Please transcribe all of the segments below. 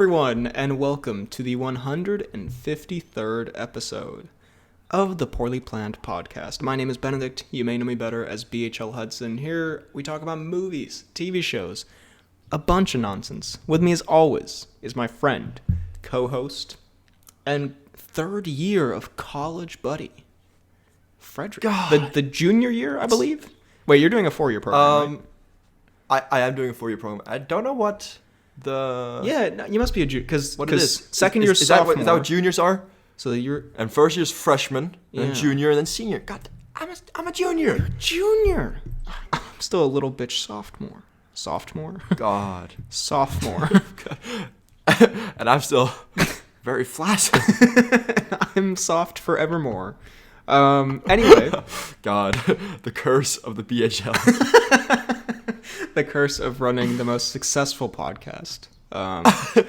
everyone, and welcome to the 153rd episode of the Poorly Planned Podcast. My name is Benedict. You may know me better as BHL Hudson. Here we talk about movies, TV shows, a bunch of nonsense. With me as always is my friend, co-host, and third year of college buddy, Frederick. God. The junior year, I believe? Wait, you're doing a 4-year program, right? I am doing a 4-year program. I don't know what the... Yeah, no, you must be a junior, because second year is sophomore. Is that what juniors are? So you're... And first year's freshman, Yeah. then junior, and then senior. God, I'm a junior. Junior. I'm still a little bitch sophomore. Sophomore? God. Sophomore. And I'm still very flaccid. I'm soft forevermore. Anyway. God, the curse of the BHL. The curse of running the most successful podcast.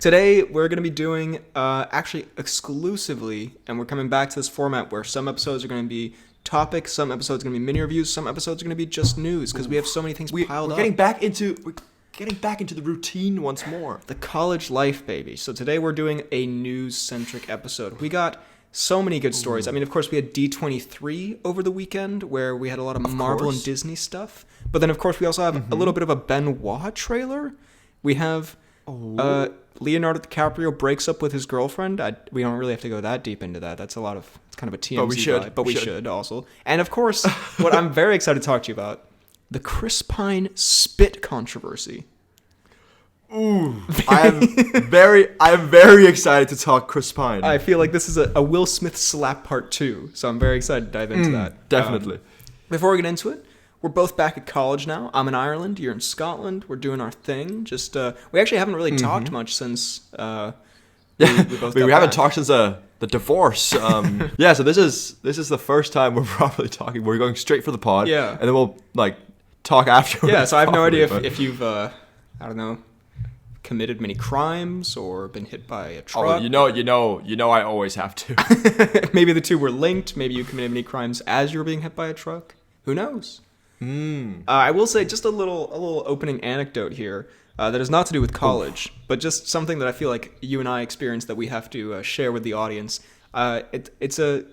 Today, we're going to be doing, actually exclusively, and we're coming back to this format where some episodes are going to be topics, some episodes are going to be mini reviews, some episodes are going to be just news, because we have so many things piled up. We're getting back into the routine once more. The college life, baby. So today we're doing a news-centric episode. We got so many good stories. I mean, of course, we had D23 over the weekend, where we had a lot of Marvel and Disney stuff. But then, of course, we also have a little bit of a Benoit trailer. We have Leonardo DiCaprio breaks up with his girlfriend. We don't really have to go that deep into that. It's kind of a TMZ But we should. vibe, but we should also. And, of course, what I'm very excited to talk to you about, the Chris Pine spit controversy. Ooh, I am very excited to talk Chris Pine. I feel like this is a Will Smith slap part 2, so I'm very excited to dive into that. Definitely. Before we get into it, we're both back at college now. I'm in Ireland, you're in Scotland. We're doing our thing. Just we actually haven't really talked much since we haven't talked since the divorce. Yeah, so this is the first time we're probably talking. We're going straight for the pod. Yeah. And then we'll talk afterwards. Yeah, so I have no idea if you've I don't know, committed many crimes or been hit by a truck. Oh, you know I always have to. Maybe the two were linked. Maybe you committed many crimes as you were being hit by a truck. Who knows? I will say just a little opening anecdote here that has not to do with college, but just something that I feel like you and I experienced that we have to share with the audience. It's a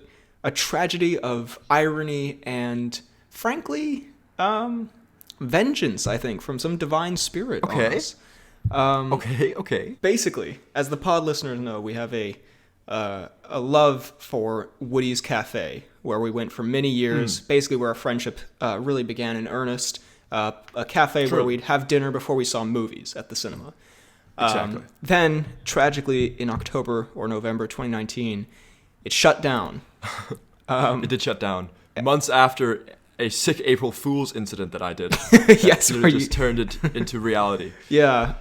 tragedy of irony and, frankly, vengeance, I think, from some divine spirit on us. Okay. Basically, as the pod listeners know, we have a love for Woody's Cafe, where we went for many years, basically where our friendship really began in earnest. A cafe where we'd have dinner before we saw movies at the cinema. Exactly. Then, tragically, in October or November 2019, it shut down. It did shut down. Months after a sick April Fool's incident that I did. Yes, where just turned it into reality. Yeah.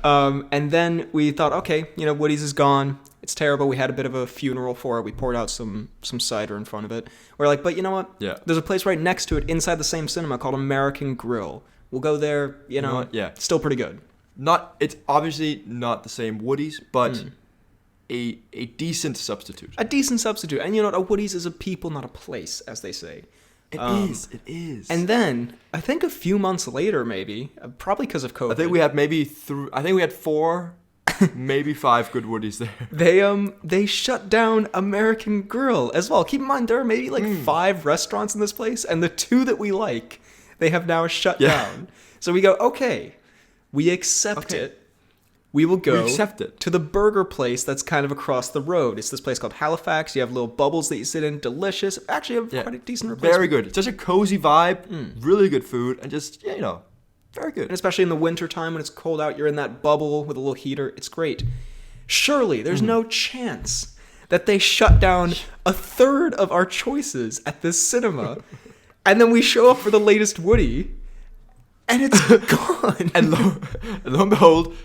And then we thought, okay, Woody's is gone. It's terrible. We had a bit of a funeral for it. We poured out some cider in front of it. We're like, but you know what? Yeah. There's a place right next to it inside the same cinema called American Grill. We'll go there. You know what? Yeah. Still pretty good. It's obviously not the same Woody's, but a decent substitute. A decent substitute. And you know what? A Woody's is a people, not a place, as they say. It is. And then, I think a few months later, maybe, probably because of COVID. I think we had 4, maybe 5 good Woodies there. They shut down American Grill as well. Keep in mind, there are maybe 5 restaurants in this place, and the 2 that we like, they have now shut down. So we go, okay, we accept it. We will go to the burger place that's kind of across the road. It's this place called Halifax. You have little bubbles that you sit in. Delicious. Actually, quite a decent replacement. Very good. It's such a cozy vibe. Really good food. And just, very good. And especially in the winter time when it's cold out, you're in that bubble with a little heater. It's great. Surely, there's no chance that they shut down a third of our choices at this cinema. And then we show up for the latest Woody, and it's gone. And lo and behold,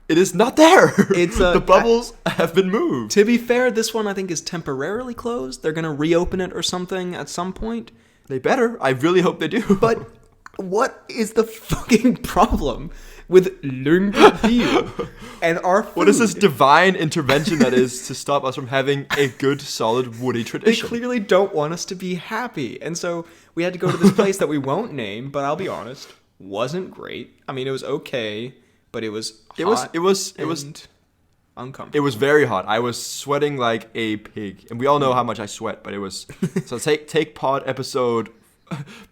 it is not there. The bubbles have been moved. To be fair, this one I think is temporarily closed. They're going to reopen it or something at some point. They better. I really hope they do. But what is the fucking problem with L'Ungabille and our food? What is this divine intervention that is to stop us from having a good, solid Woody tradition? They clearly don't want us to be happy. And so we had to go to this place that we won't name, but I'll be honest, wasn't great. I mean, it was okay, but it was hot. It was uncomfortable. It was very hot. I was sweating like a pig, and we all know how much I sweat. But it was so take pod episode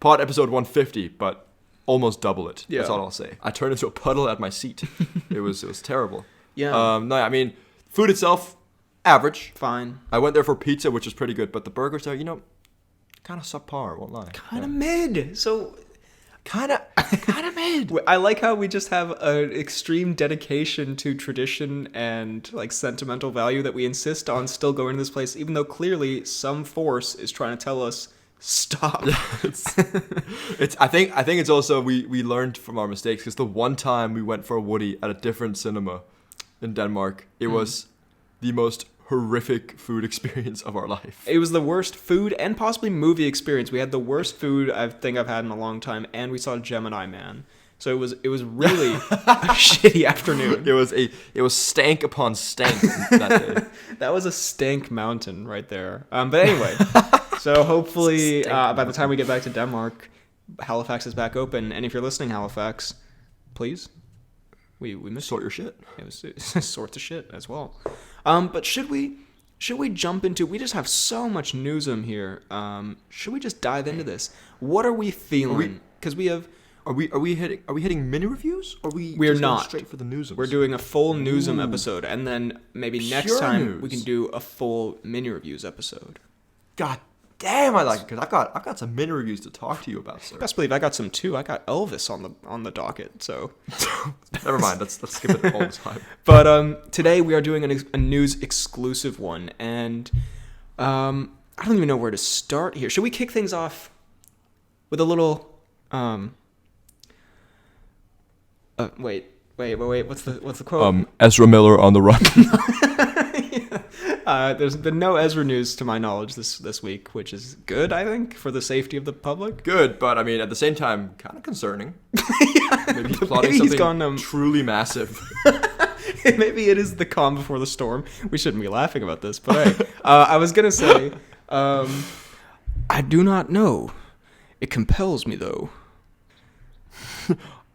150, but almost double it. Yeah. That's all I'll say. I turned into a puddle at my seat. It was terrible. Yeah. No, I mean, food itself, average. Fine. I went there for pizza, which was pretty good, but the burgers there, kind of subpar. Won't lie. Kind of mid. So. Kind of mid. I like how we just have an extreme dedication to tradition and like sentimental value that we insist on still going to this place, even though clearly some force is trying to tell us stop. I think it's also we learned from our mistakes, because the one time we went for a Woody at a different cinema in Denmark, it was the most horrific food experience of our life. It was the worst food and possibly movie experience. We had the worst food I think I've had in a long time, and we saw Gemini Man. So it was really a shitty afternoon. It was stank upon stank that day. That was a stank mountain right there. But anyway, so hopefully by the time we get back to Denmark, Halifax is back open. And if you're listening, Halifax, please, we miss Sort your shit. It was sort the shit as well. But should we jump into? We just have so much newsum here. Should we just dive into this? What are we feeling? Because we have. Are we hitting mini reviews? Or We're just going not straight for the newsums? We're doing a full newsum episode, and then maybe next Pure time news. we can do a full mini reviews episode. God damn, I like it, because I've got some mini reviews to talk to you about, sir. Best believe I got some too. I got Elvis on the docket. So Never mind. Let's skip it all the time. But today we are doing a news exclusive one, and I don't even know where to start here. Should we kick things off with a little wait. What's the quote? Ezra Miller on the run. There's been no Ezra news to my knowledge this week, which is good, I think, for the safety of the public. Good, but I mean, at the same time, kind of concerning. Maybe he's plotting Maybe he's something gone, truly massive. Maybe it is the calm before the storm. We shouldn't be laughing about this, but hey, I was gonna say, I do not know. It compels me, though.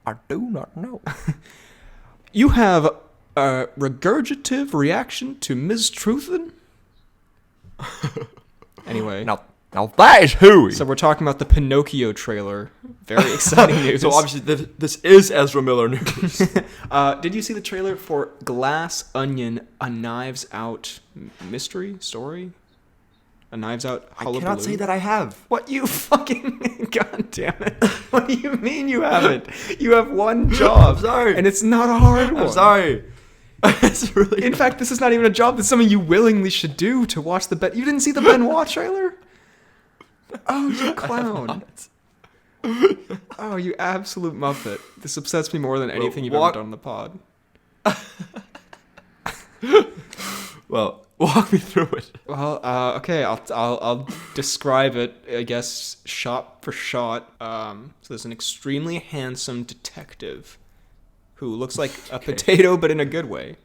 I do not know. You have a regurgitative reaction to mistruthin'? Anyway. Now that is hooey. So we're talking about the Pinocchio trailer. Very exciting news. So obviously this is Ezra Miller news. Did you see the trailer for Glass Onion, a Knives Out mystery story? A Knives Out hullabaloo? I cannot say that I have. What, you fucking... God damn it. What do you mean you haven't? You have one job. I'm sorry. And it's not a hard one. I'm sorry. It's really In fact, this is not even a job. This is something you willingly should do to watch the... You didn't see the Benoit trailer? Oh, you clown. Oh, you absolute muppet. This upsets me more than anything you've ever done on the pod. Well, walk me through it. Well, okay, I'll describe it, I guess, shot for shot. So there's an extremely handsome detective who looks like a potato, but in a good way.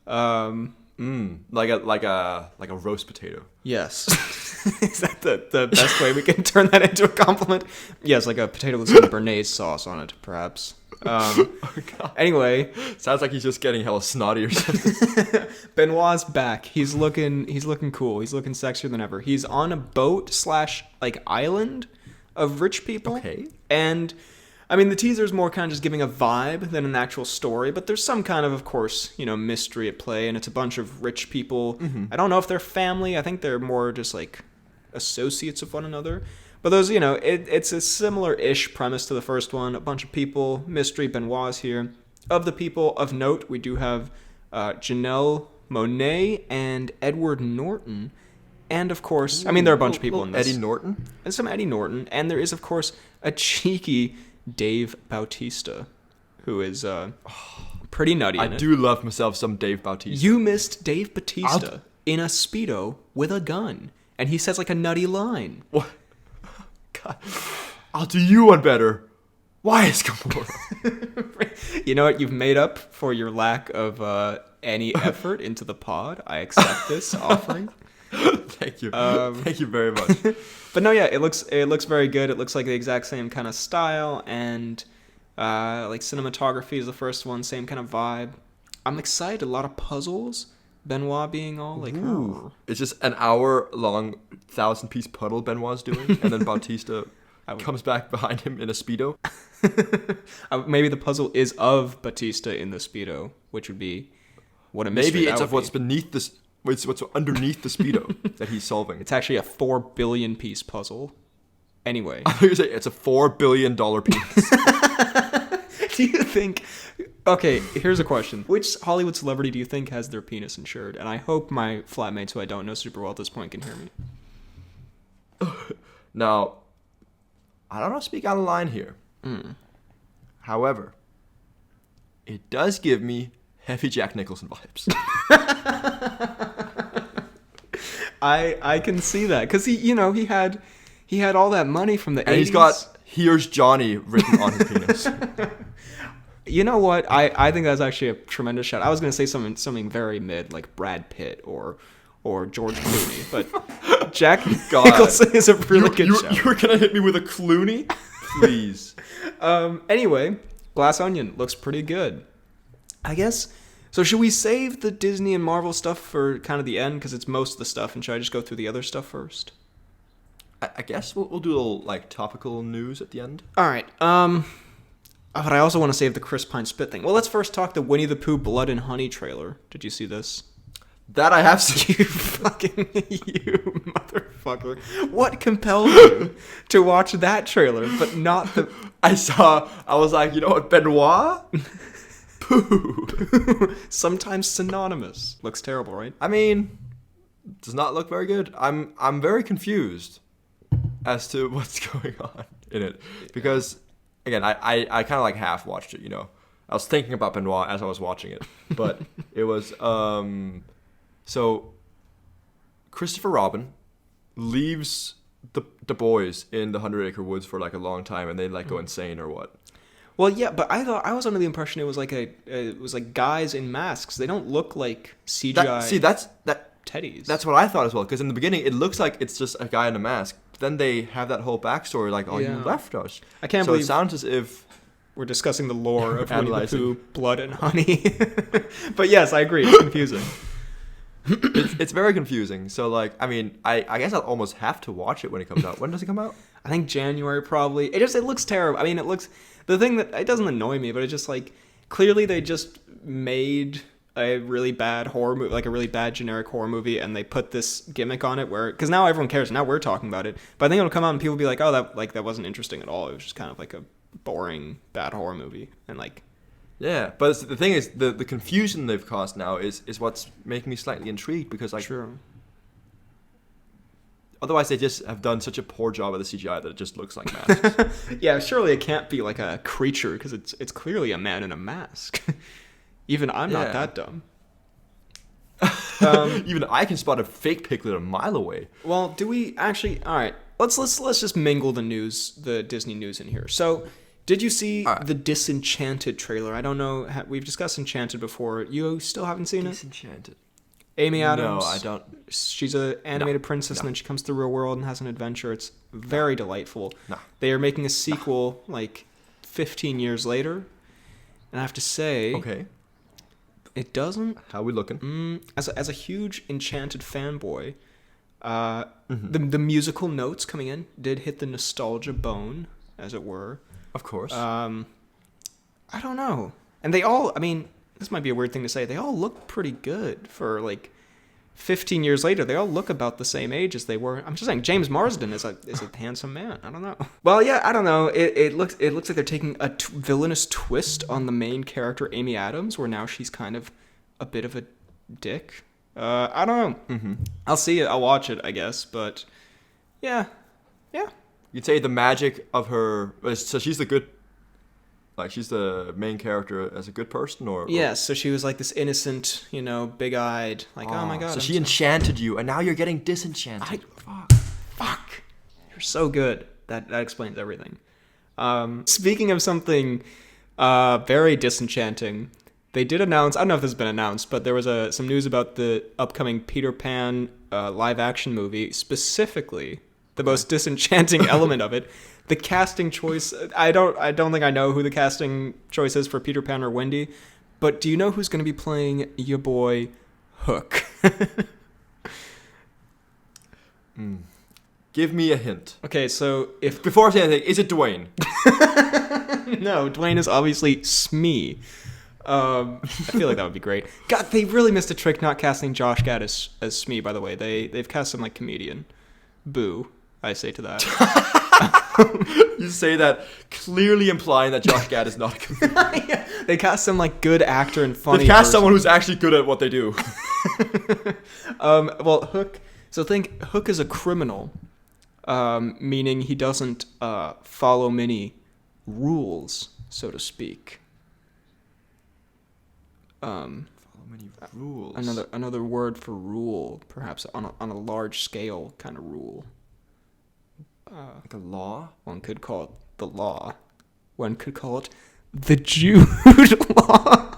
Like a roast potato. Yes. Is that the best way we can turn that into a compliment? Yes, like a potato with some béarnaise sauce on it, perhaps. Oh, God. Anyway, sounds like he's just getting hella snotty or something. Benoit's back. He's looking cool. He's looking sexier than ever. He's on a boat / like island of rich people. Okay. And I mean, the teaser's more kind of just giving a vibe than an actual story, but there's some kind of course, mystery at play, and it's a bunch of rich people. Mm-hmm. I don't know if they're family. I think they're more just like associates of one another. But those, it's a similar-ish premise to the first one. A bunch of people, mystery, Benoit's here. Of the people of note, we do have Janelle Monáe and Edward Norton. And, of course, there are a bunch of people in this. Eddie Norton? And some Eddie Norton. And there is, of course, a cheeky Dave Bautista, who is pretty nutty in it. I do love myself some Dave Bautista. You missed Dave Bautista in a Speedo with a gun. And he says, like, a nutty line. What? God. I'll do you one better. Why is Gamora? You know what? You've made up for your lack of any effort into the pod. I accept this offering. Thank you. Thank you very much. But no, yeah, it looks very good. It looks like the exact same kind of style, and like cinematography is the first one, same kind of vibe. I'm excited. A lot of puzzles. Benoit being all like, Ooh. It's just an hour-long 1,000-piece puddle Benoit's doing, and then Bautista comes back behind him in a Speedo. Maybe the puzzle is of Bautista in the Speedo, which would be what a mystery. Maybe it's of what's beneath this. What's underneath the Speedo that he's solving. It's actually a 4 billion piece puzzle. Anyway. I was going to say, it's a $4 billion piece. Do you think... Okay, here's a question. Which Hollywood celebrity do you think has their penis insured? And I hope my flatmates, who I don't know super well at this point, can hear me. Now, I don't know to speak out of line here. However, it does give me heavy Jack Nicholson vibes. I can see that. Because he had all that money from the 80s. And he's got, "Here's Johnny" written on his penis. You know what? I think that's actually a tremendous shot. I was going to say something very mid, like Brad Pitt or George Clooney, but Jack Nicholson is a really good shout. You were going to hit me with a Clooney? Please. Anyway, Glass Onion looks pretty good. I guess. So should we save the Disney and Marvel stuff for kind of the end, because it's most of the stuff, and should I just go through the other stuff first? I guess we'll do a little like topical news at the end. All right. But I also want to save the Chris Pine spit thing. Well, let's first talk the Winnie the Pooh Blood and Honey trailer. Did you see this? That I have seen. You motherfucker. What compelled you to watch that trailer, but not the... I was like, you know what, Benoit? Pooh. Sometimes synonymous. Looks terrible, right? I mean, does not look very good. I'm very confused as to what's going on in it. Because... Again, I kind of like half watched it, I was thinking about Benoit as I was watching it. But it was, so Christopher Robin leaves the boys in the 100 Acre Woods for like a long time, and they like go insane or what? Well, yeah, but I was under the impression it was like guys in masks. They don't look like CGI. That's teddies. That's what I thought as well, because in the beginning it looks like it's just a guy in a mask. Then they have that whole backstory, like, you left us. I can't believe... So it sounds as if... We're discussing the lore of Winnie the Pooh, Blood and Honey. But yes, I agree. It's confusing. It's very confusing. So, like, I mean, I guess I'll almost have to watch it when it comes out. When does it come out? I think January, probably. It looks terrible. I mean, it looks... The thing that... It doesn't annoy me, but it's just, like... Clearly, they just made... a really bad horror movie, like a really bad generic horror movie, and they put this gimmick on it where, because now everyone cares, now we're talking about it, but I think it'll come out and people will be like, oh, that wasn't interesting at all, it was just kind of like a boring bad horror movie, and like... Yeah, but the thing is, the confusion they've caused now is what's making me slightly intrigued, because like... True. Otherwise they just have done such a poor job of the CGI that it just looks like masks. Yeah, surely it can't be like a creature, because it's clearly a man in a mask. Even I'm not that dumb. Even I can spot a fake piglet a mile away. Well, do we actually? All right, let's just mingle the Disney news in here. So, did you see the Disenchanted trailer? I don't know. We've discussed Enchanted before. You still haven't seen it? Disenchanted. Amy Adams. No, I don't. She's an animated princess, and then she comes to the real world and has an adventure. It's very delightful. No. They are making a sequel like 15 years later, and I have to say, okay. It doesn't... How we looking? As a huge Enchanted fanboy, the musical notes coming in did hit the nostalgia bone, as it were. Of course. I don't know. And they all... I mean, this might be a weird thing to say. They all look pretty good for, like, 15 years later. They all look about the same age as they were. I'm just saying, James Marsden is a handsome man. I don't know. Well, yeah, I don't know. It looks like they're taking a villainous twist on the main character, Amy Adams, where now she's kind of a bit of a dick. I don't know. Mm-hmm. I'll see it. I'll watch it, I guess. But yeah. You'd say the magic of her. So she's the good. Like, she's the main character as a good person, or? Yes, so she was like this innocent, big-eyed, like, oh my god. So she enchanted you, and now you're getting disenchanted. Fuck. You're so good. That explains everything. Speaking of something very disenchanting, they did announce, I don't know if this has been announced, but there was some news about the upcoming Peter Pan live-action movie, specifically the most disenchanting element of it. The casting choice, I don't think I know who the casting choice is for Peter Pan or Wendy, But do you know who's going to be playing your boy Hook? Give me a hint. Okay, so if... Before I say anything, is it Dwayne? No, Dwayne is obviously Smee. I feel like that would be great. God, they really missed a trick not casting Josh Gad as Smee, by the way. They've cast him like comedian. Boo, I say to that. You say that clearly implying that Josh Gad is not a comedian. Yeah, they cast him like good actor and funny. They cast someone who's actually good at what they do. Well, Hook... So think Hook is a criminal, meaning he doesn't follow many rules, so to speak. Follow many rules. Another word for rule, perhaps on a large scale kind of rule. Like a law? One could call it the law. One could call it the Jude Law.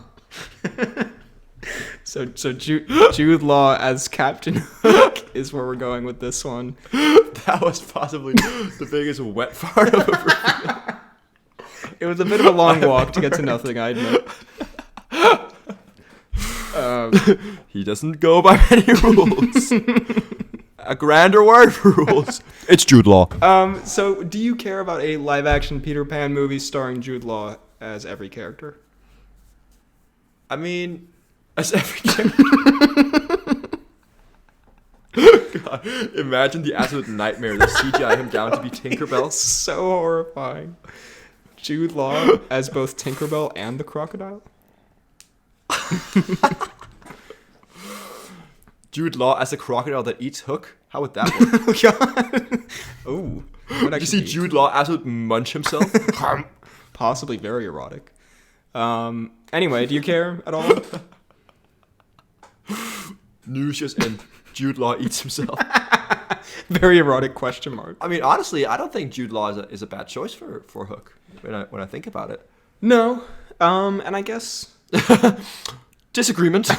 So Jude Law as Captain Hook is where we're going with this one. That was possibly the biggest wet fart of a review. It was a bit of a long walk to get to nothing, I admit. He doesn't go by many rules. A grander word for rules. It's Jude Law. So do you care about a live-action Peter Pan movie starring Jude Law as every character? I mean, as every character. God, imagine the absolute nightmare to CGI him down to be Tinkerbell. It's so horrifying. Jude Law as both Tinkerbell and the crocodile? Jude Law as a crocodile that eats Hook? How would that work? Oh, God. Ooh. Did you see Jude Law absolutely munch himself? Possibly very erotic. Anyway, do you care at all? News just in. Jude Law eats himself. Very erotic question mark. I mean, honestly, I don't think Jude Law is a bad choice for Hook when I think about it. No. And I guess... Disagreement.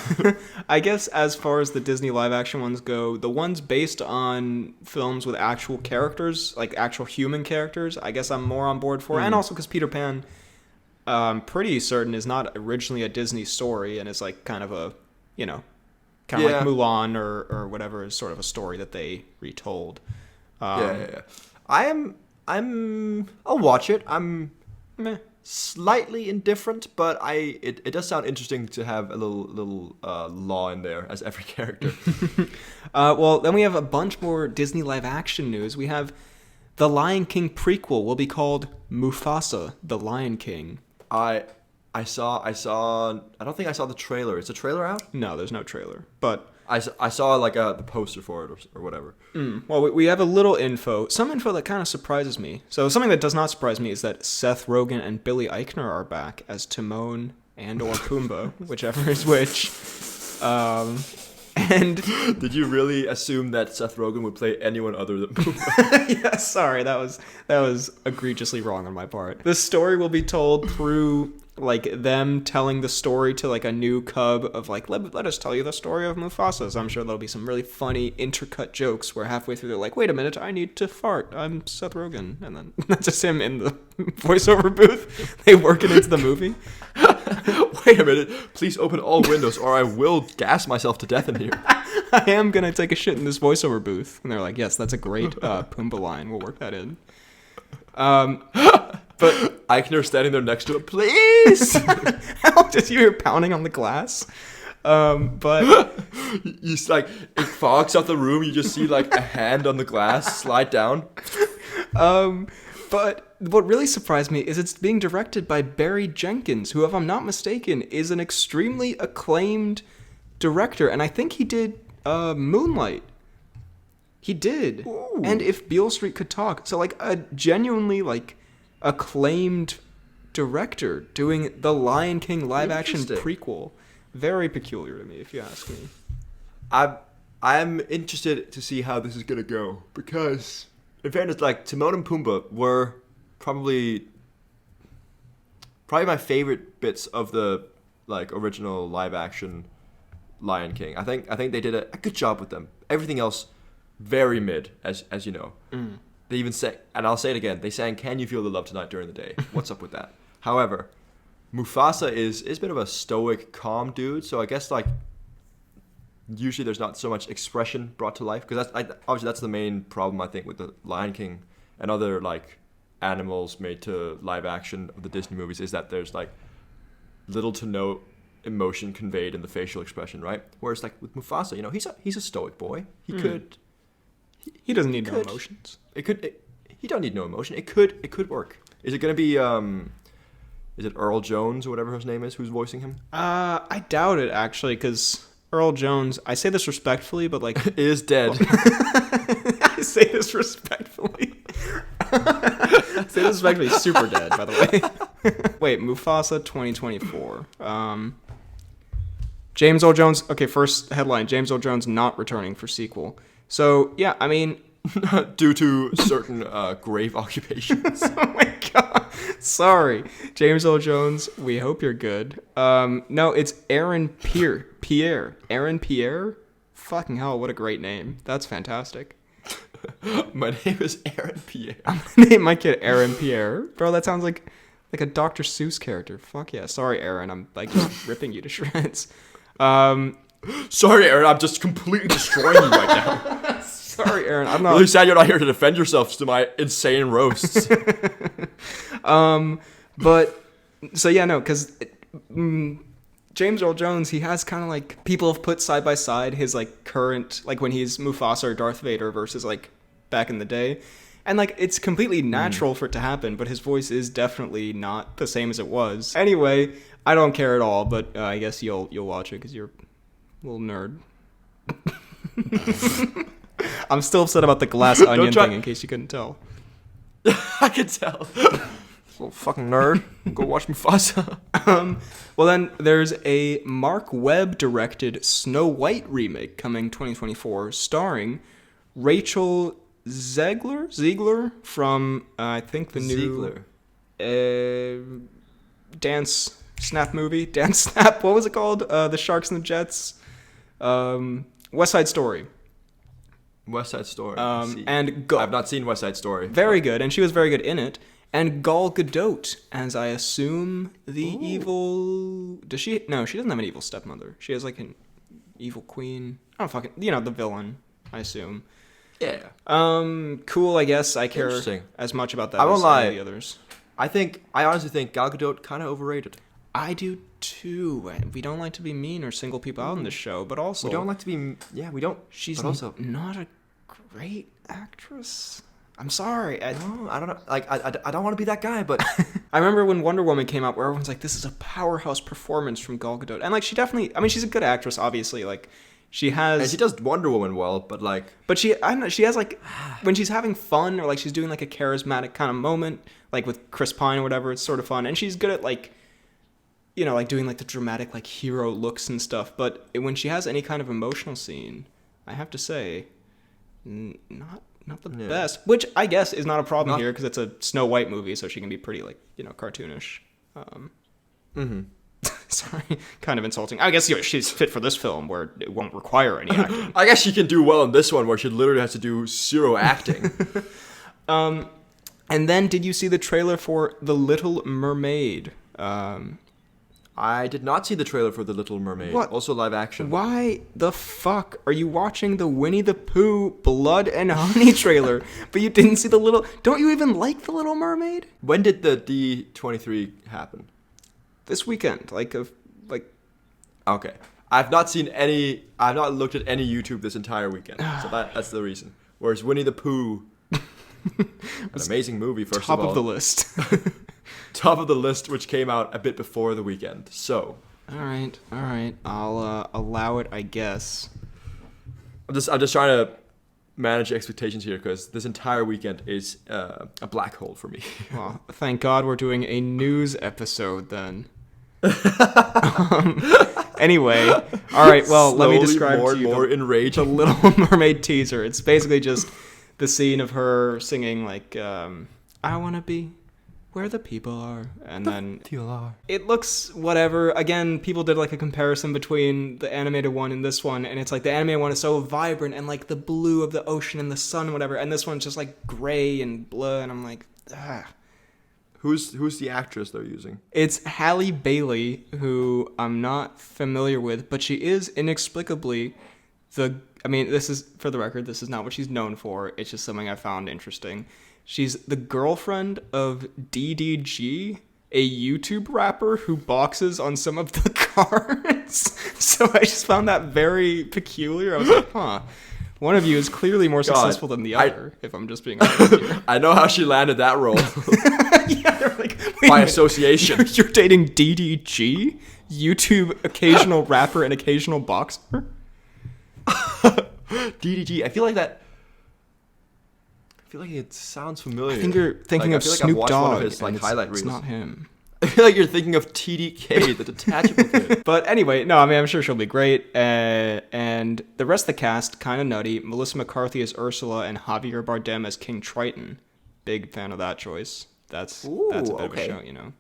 I guess as far as the Disney live-action ones go, the ones based on films with actual characters, like actual human characters, I guess I'm more on board for. And also because Peter Pan, I'm pretty certain, is not originally a Disney story and is like kind of a, kind of like Mulan or whatever, is sort of a story that they retold. Yeah. I'll watch it. I'm meh. Slightly indifferent, but it does sound interesting to have a little law in there as every character. Well, then we have a bunch more Disney live action news. We have the Lion King prequel will be called Mufasa, the Lion King. I saw. I don't think I saw the trailer. Is the trailer out? No, there's no trailer, but I saw like the poster for it or whatever. Well, we have a little info. Some info that kind of surprises me. So something that does not surprise me is that Seth Rogen and Billy Eichner are back as Timon and or Pumbaa, whichever is which. And did you really assume that Seth Rogen would play anyone other than Pumbaa? Yeah, sorry, that was egregiously wrong on my part. The story will be told through like them telling the story to like a new cub of like let us tell you the story of Mufasa. So I'm sure there'll be some really funny intercut jokes where halfway through they're like, wait a minute, I need to fart, I'm Seth Rogen, and then that's just him in the voiceover booth. They work it into the movie. Wait a minute, please open all windows or I will gas myself to death in here. I am gonna take a shit in this voiceover booth. And they're like, yes, that's a great Pumbaa line, we'll work that in. But Eichner standing there next to it, please. How did you hear pounding on the glass? But you like it fogs out the room. You just see like a hand on the glass slide down. But what really surprised me is it's being directed by Barry Jenkins, who, if I'm not mistaken, is an extremely acclaimed director, and I think he did Moonlight. He did. Ooh. And If Beale Street Could Talk. So like a genuinely like acclaimed director doing the Lion King live action prequel. Very peculiar to me, if you ask me. I'm interested to see how this is gonna go because, in fairness, like Timon and Pumbaa were probably my favorite bits of the like original live action Lion King. I think they did a good job with them. Everything else very mid, as you know. They even sang, and I'll say it again, they sang "Can You Feel the Love Tonight" during the day. What's up with that? However, Mufasa is a bit of a stoic, calm dude. So I guess like usually there's not so much expression brought to life, because obviously that's the main problem I think with the Lion King and other like animals made to live action of the Disney movies, is that there's like little to no emotion conveyed in the facial expression, right? Whereas like with Mufasa, he's a stoic boy. He doesn't need no emotions. He don't need no emotion. It could work. Is it gonna be is it Earl Jones or whatever his name is who's voicing him? I doubt it actually, because Earl Jones, I say this respectfully, but like is dead. I say this respectfully. I say this respectfully, super dead, by the way. Wait, Mufasa 2024. James Earl Jones. Okay, first headline: James Earl Jones not returning for sequel. So yeah, I mean, due to certain grave occupations. Oh my god. Sorry, James Earl Jones. We hope you're good. No, it's Aaron Pierre. Aaron Pierre. Fucking hell, what a great name. That's fantastic. My name is Aaron Pierre. I'm gonna name my kid Aaron Pierre. Bro, that sounds like a Dr. Seuss character. Fuck yeah. Sorry, Aaron. I'm like just ripping you to shreds. Sorry, Aaron. I'm just completely destroying you right now. Sorry, Aaron. I'm not really sad you're not here to defend yourself to my insane roasts. But so yeah, no, because James Earl Jones, he has kind of like, people have put side by side his like current, like when he's Mufasa or Darth Vader versus like back in the day, and like it's completely natural for it to happen, but his voice is definitely not the same as it was. Anyway, I don't care at all, but I guess you'll watch it because you're a little nerd. I'm still upset about the glass onion thing, in case you couldn't tell. I could tell. Little fucking nerd. Go watch Mufasa. Well, then there's a Mark Webb directed Snow White remake coming 2024, starring Rachel Zegler from I think the new Dance Snap movie. Dance Snap. What was it called? The Sharks and the Jets. West Side Story. West Side Story. And I've not seen West Side Story. Very good, and she was very good in it. And Gal Gadot, as I assume the evil... Does she... No, she doesn't have an evil stepmother. She has like an evil queen. I don't fucking... the villain, I assume. Yeah. Cool, I guess. I care as much about that I won't as lie. any of the others. I honestly think Gal Gadot kind of overrated. I do too. We don't like to be mean or single people out in this show, but also... We don't like to be... Yeah, we don't... She's also not a great actress. I'm sorry. I don't know. Like, I don't want to be that guy, but... I remember when Wonder Woman came out, where everyone's like, this is a powerhouse performance from Gal Gadot. And, like, she definitely... I mean, she's a good actress, obviously. Like, she has... And she does Wonder Woman well, but, like... But she... I don't know. She has, like... when she's having fun, or, like, she's doing, like, a charismatic kind of moment, like, with Chris Pine or whatever, it's sort of fun. And she's good at, like... like, doing, like, the dramatic, like, hero looks and stuff. But when she has any kind of emotional scene, I have to say... Not the best, which I guess is not a problem here because it's a Snow White movie, so she can be pretty, like, cartoonish. Sorry, kind of insulting. I guess she's fit for this film where it won't require any acting. I guess she can do well in this one where she literally has to do zero acting. And then, did you see the trailer for The Little Mermaid? I did not see the trailer for The Little Mermaid. What? Also live action. Why the fuck are you watching the Winnie the Pooh Blood and Honey trailer, but you didn't see the Little... Don't you even like The Little Mermaid? When did the D23 happen? This weekend. Okay. I've not looked at any YouTube this entire weekend, so that's the reason. Whereas Winnie the Pooh... an amazing movie, first of all. Top of the list. Top of the list, which came out a bit before the weekend. So, all right, I'll allow it, I guess. I'm just trying to manage expectations here because this entire weekend is a black hole for me. Well, thank God we're doing a news episode then. Anyway, all right. Well, let me describe to you the Little Mermaid teaser. It's basically just the scene of her singing like, "I wanna be where the people are," and then it looks whatever. Again, people did like a comparison between the animated one and this one, and it's like the animated one is so vibrant and like the blue of the ocean and the sun and whatever, and this one's just like gray and blue, and I'm like, ah. Who's the actress they're using? It's Halle Bailey, who I'm not familiar with, but she is inexplicably this is, for the record, this is not what she's known for. It's just something I found interesting. She's the girlfriend of DDG, a YouTube rapper who boxes on some of the cards. So I just found that very peculiar. I was like, huh. One of you is clearly more successful than the other, if I'm just being honest here. I know how she landed that role. Yeah, they're like, by association. You're dating DDG? YouTube occasional rapper and occasional boxer? DDG. I feel like it sounds familiar. I think you're thinking of Snoop Dogg. One of his, highlight reels. It's not him. I feel like you're thinking of TDK, the detachable kid. But anyway, no, I mean, I'm sure she'll be great. And the rest of the cast, kind of nutty. Melissa McCarthy as Ursula and Javier Bardem as King Triton. Big fan of that choice. That's a bit of a show, you know.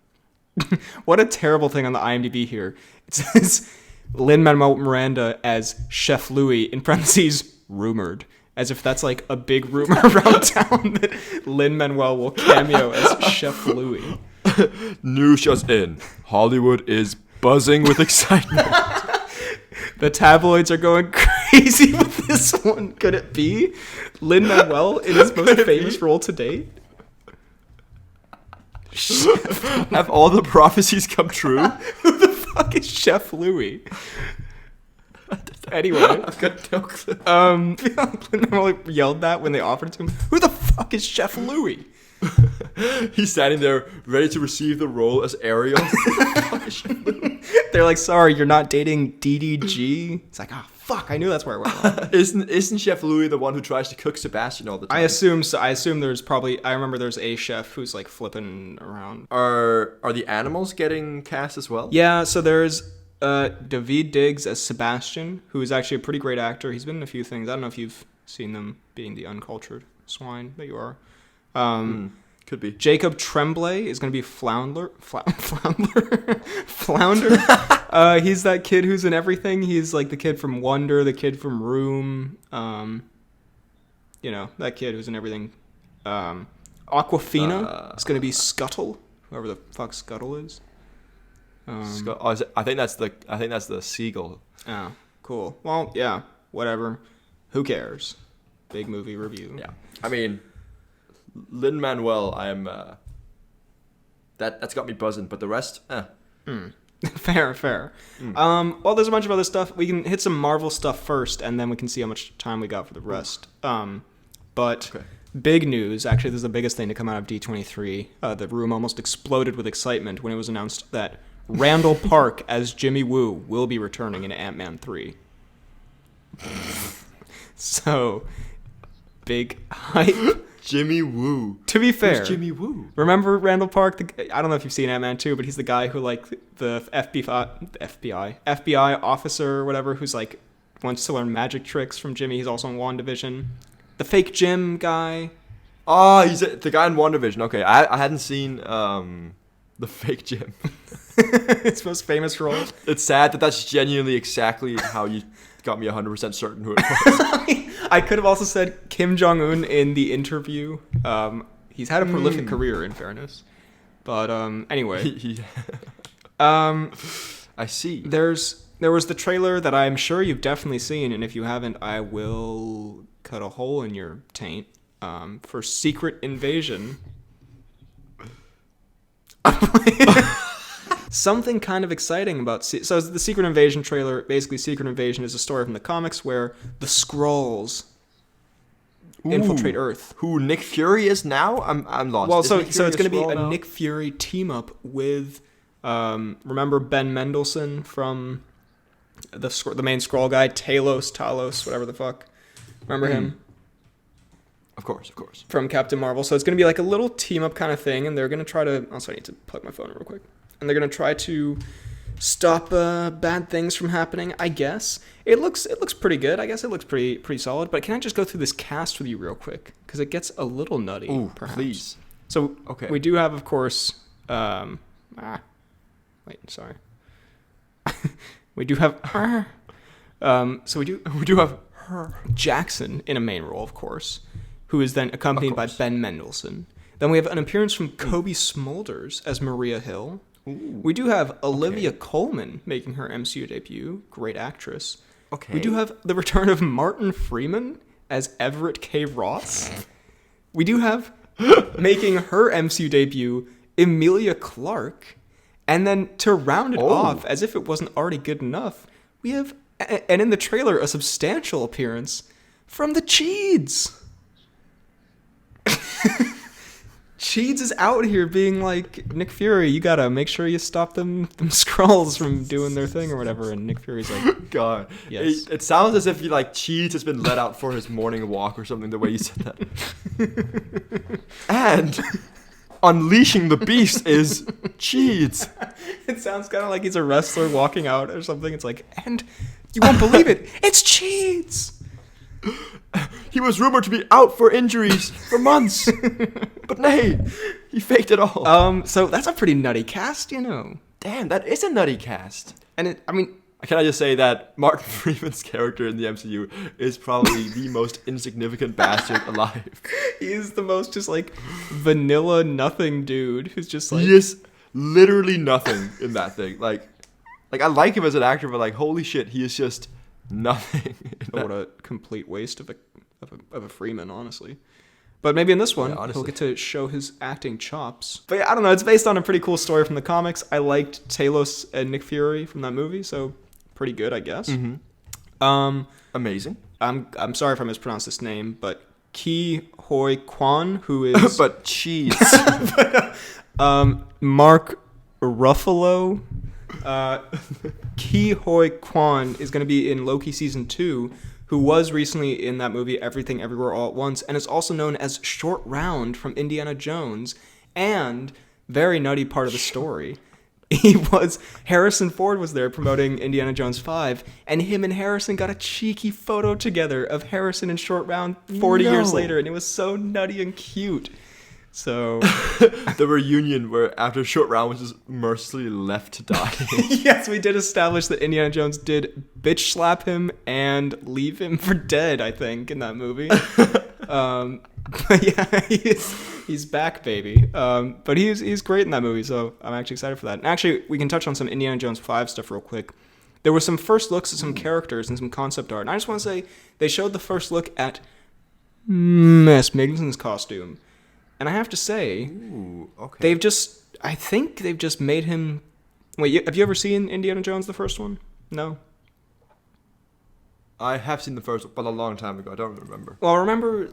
What a terrible thing on the IMDb here. It says Lin-Manuel Miranda as Chef Louis, in parentheses, rumored. As if that's like a big rumor around town that Lin-Manuel will cameo as Chef Louis. News just in. Hollywood is buzzing with excitement. The tabloids are going crazy with this one. Could it be Lin-Manuel in his most famous role to date? Have all the prophecies come true? Who the fuck is Chef Louis? Anyway, I've got no clue. Lin-Manuel yelled that when they offered it to him. Who the fuck is Chef Louis? He's standing there ready to receive the role as Ariel. They're like, sorry, you're not dating DDG. It's like, oh fuck, I knew that's where I went wrong. Isn't Chef Louis the one who tries to cook Sebastian all the time? I assume so. I assume there's probably. I remember there's a chef who's like flipping around. Are the animals getting cast as well? Yeah, so there's David Diggs as Sebastian, who is actually a pretty great actor. He's been in a few things. I don't know if you've seen them, being the uncultured swine that you are. Could be. Jacob Tremblay is going to be Flounder. He's that kid who's in everything. He's like the kid from Wonder, the kid from Room. You know, that kid who's in everything. Aquafina is going to be Scuttle, whoever the fuck Scuttle is. I think that's the seagull. Oh, cool. Well, yeah, whatever. Who cares? Big movie review. Yeah, I mean, Lin-Manuel, that's got me buzzing, but the rest, Fair. Well, there's a bunch of other stuff. We can hit some Marvel stuff first, and then we can see how much time we got for the rest. Big news. Actually, this is the biggest thing to come out of D23. The room almost exploded with excitement when it was announced that Randall Park as Jimmy Woo will be returning in Ant-Man 3. So, big hype. Jimmy Woo. To be fair, who's Jimmy Woo? Remember Randall Park? I don't know if you've seen Ant-Man 2, but he's the guy who, like, the FBI officer or whatever, who's like wants to learn magic tricks from Jimmy. He's also in WandaVision. The fake Jim guy. Oh, he's the guy in WandaVision. Okay, I hadn't seen the fake Jim. Its most famous role. It's sad that that's genuinely exactly how you got me 100% certain who it was. I could have also said Kim Jong-un in The Interview. He's had a prolific career, in fairness. But anyway. I see. There was the trailer that I'm sure you've definitely seen, and if you haven't, I will cut a hole in your taint, for Secret Invasion. Something kind of exciting about... So the Secret Invasion trailer, basically Secret Invasion is a story from the comics where the Skrulls infiltrate Earth. Who Nick Fury is now? I'm lost. Well, so it's going to be a Nick Fury team-up with... remember Ben Mendelsohn from the main Skrull guy? Talos, whatever the fuck. Remember him? Of course. From Captain Marvel. So it's going to be like a little team-up kind of thing, and they're going to try to... Also, I need to plug my phone real quick. And they're going to try to stop bad things from happening, I guess. It looks pretty good. I guess it looks pretty solid. But can I just go through this cast with you real quick? Because it gets a little nutty, perhaps. Please. So, okay. We do have, of course... sorry. We do have... so we do have Jackson in a main role, of course, who is then accompanied by Ben Mendelsohn. Then we have an appearance from Kobe Smulders as Maria Hill. Ooh, we do have Olivia Colman making her MCU debut. Great actress. Okay. We do have the return of Martin Freeman as Everett K. Ross. We do have, making her MCU debut, Emilia Clarke. And then to round it off, as if it wasn't already good enough, we have, and in the trailer, a substantial appearance from the Cheeds. Cheeds is out here being like, Nick Fury, you gotta make sure you stop them Skrulls from doing their thing or whatever. And Nick Fury's like, God, yes. It sounds as if Cheeds has been let out for his morning walk or something, the way you said that. And unleashing the beast is Cheeds. It sounds kind of like he's a wrestler walking out or something. It's like, and you won't believe it, it's Cheeds. He was rumored to be out for injuries for months, but nay, he faked it all. So that's a pretty nutty cast, you know. Damn, that is a nutty cast. And can I just say that Martin Freeman's character in the MCU is probably the most insignificant bastard alive. He is the most just like vanilla nothing dude who's just like... He is literally nothing in that thing. Like I like him as an actor, but like, holy shit, he is just nothing. What a complete waste of a Freeman, honestly. But maybe in this one, he'll get to show his acting chops. But yeah, I don't know. It's based on a pretty cool story from the comics. I liked Talos and Nick Fury from that movie, so pretty good, I guess. Mm-hmm. Amazing. I'm sorry if I mispronounced this name, but Huy Quan, who is... but cheese. Mark Ruffalo. Huy Quan is going to be in Loki Season 2, who was recently in that movie Everything Everywhere All at Once, and is also known as Short Round from Indiana Jones, and very nutty part of the story. Harrison Ford was there promoting Indiana Jones 5, and him and Harrison got a cheeky photo together of Harrison in Short Round 40 years later, and it was so nutty and cute. So the reunion where after Short Round was just mercilessly left to die. Yes, we did establish that Indiana Jones did bitch slap him and leave him for dead, I think, in that movie. But yeah, he's back, baby. But he's great in that movie, so I'm actually excited for that. And actually, we can touch on some Indiana Jones 5 stuff real quick. There were some first looks at some characters and some concept art. And I just want to say, they showed the first look at Miss Miggson's costume. And I have to say, I think they've just made him... Wait, have you ever seen Indiana Jones, the first one? No? I have seen the first one, but a long time ago. I don't remember. Well, I remember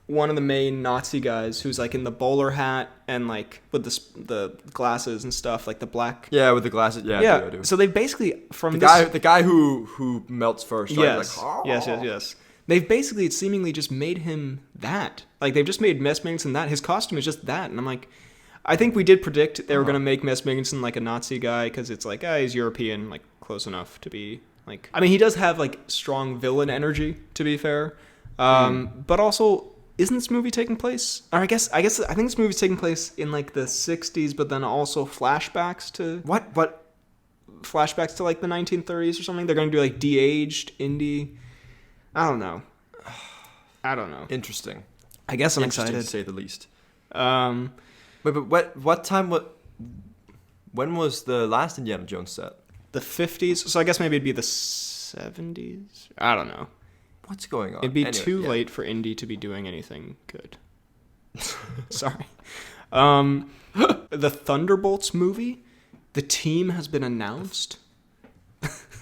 one of the main Nazi guys who's like in the bowler hat and like with the glasses and stuff, like the black... Yeah, with the glasses. Yeah. I do. So they basically... The guy who melts first. Right? Yes. Like, yes. They've basically seemingly just made him that. Like, they've just made Miss Migginson that. His costume is just that. And I'm like, I think we did predict they were going to make Miss Migginson like a Nazi guy because it's like, he's European, like close enough to be like... I mean, he does have like strong villain energy, to be fair. But also, isn't this movie taking place... Or I think this movie's taking place in like the 60s, but then also flashbacks to... What? Flashbacks to like the 1930s or something? They're going to do like de-aged indie... I don't know. Interesting. I guess I'm excited, to say the least. But what time? When was the last Indiana Jones set? The 50s. So I guess maybe it'd be the 70s. I don't know. What's going on? It'd be too late for Indy to be doing anything good. Sorry. The Thunderbolts movie. The team has been announced.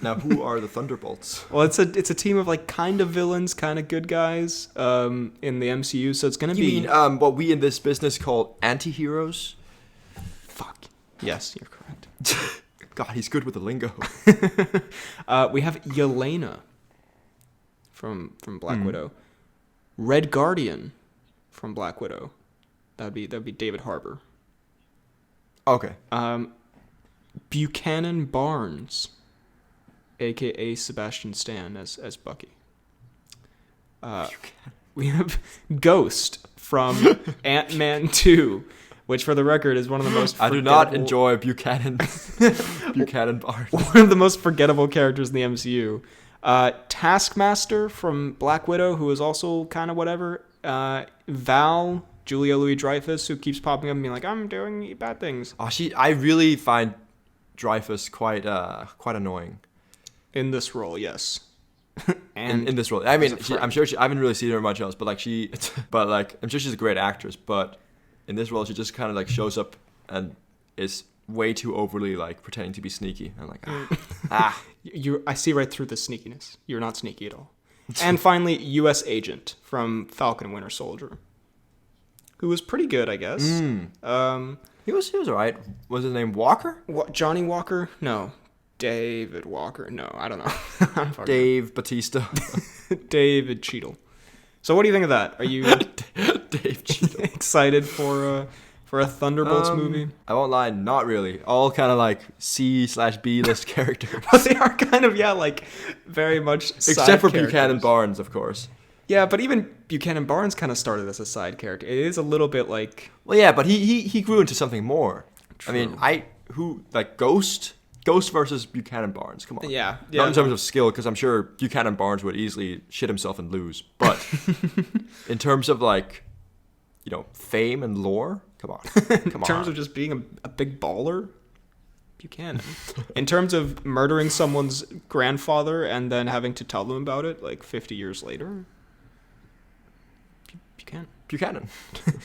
Now, who are the Thunderbolts? Well, it's a team of like kind of villains, kind of good guys in the MCU. So it's gonna be. You mean what we in this business call anti-heroes? Fuck. Yes, you're correct. God, he's good with the lingo. We have Yelena from Black Widow, Red Guardian from Black Widow. That'd be David Harbour. Okay. Buchanan Barnes, a.k.a. Sebastian Stan as Bucky. We have Ghost from Ant-Man 2, which for the record is one of the most I do not enjoy Buchanan Barnes. One of the most forgettable characters in the MCU. Taskmaster from Black Widow, who is also kind of whatever. Val Julia Louis-Dreyfus, who keeps popping up and being like, I'm doing bad things. Oh, I really find Dreyfus quite annoying. In this role, yes. And in this role, I mean, I'm sure I haven't really seen her much else, but like I'm sure she's a great actress, but in this role, she just kind of like shows up and is way too overly like pretending to be sneaky. I'm like, I see right through the sneakiness. You're not sneaky at all. And finally, U.S. Agent from Falcon and Winter Soldier, who was pretty good, I guess. He was alright. Was his name Walker? Johnny Walker? No. David Walker? No, I don't know. Dave Bautista. David Cheadle. So what do you think of that? Are you Dave Cheadle excited for a Thunderbolts movie? I won't lie, not really. All kind of like C/B list characters. But they are kind of, like very much except for characters. Buchanan Barnes, of course. Yeah, but even Buchanan Barnes kind of started as a side character. It is a little bit like... Well, yeah, but he grew into something more. True. I mean, Ghost versus Buchanan Barnes. Come on. Yeah. Not in terms of skill, because I'm sure Buchanan Barnes would easily shit himself and lose. But in terms of like, fame and lore, come on. In terms of just being a big baller, Buchanan. In terms of murdering someone's grandfather and then having to tell them about it like 50 years later, Buchanan.